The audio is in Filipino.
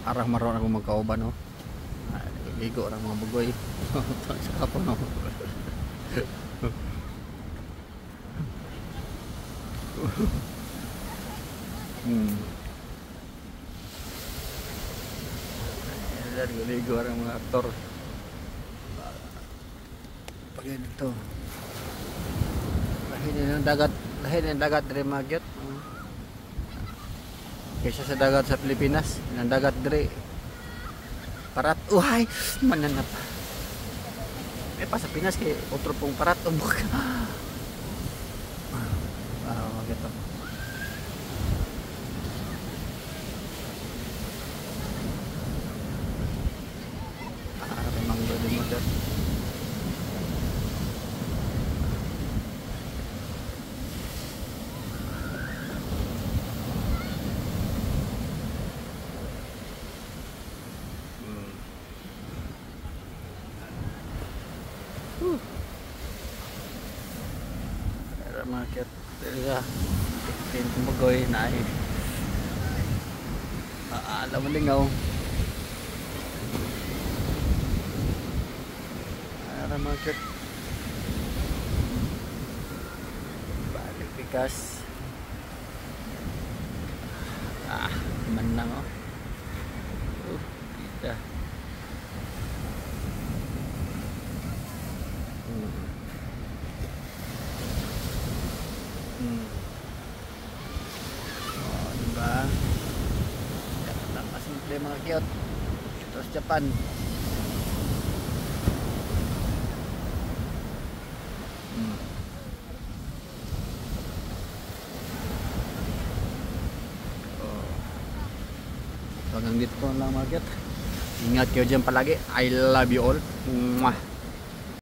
arah maron ako magkauban no. Ligo orang mga bugoy. Sa kapon no. Dari ligo orang mga aktor. Pagyan ito. Lahin ng dagat dari Magyot. Kaysa sa dagat sa Pilipinas, ng dagat dari parat. Uhay, mananap. Pa sa Pinas kay otro pong parat umok. Gitu. Memang lebih modern. Market talaga tin kumagoy na ay alam mo lingaw ara market balik pikas menang oh kita oh, diba? Mas simple mga cute. Terus Japan. Oh. Hanggang dito lang mga cute. Ingat kayo dyan palagi. I love you all. Mwah.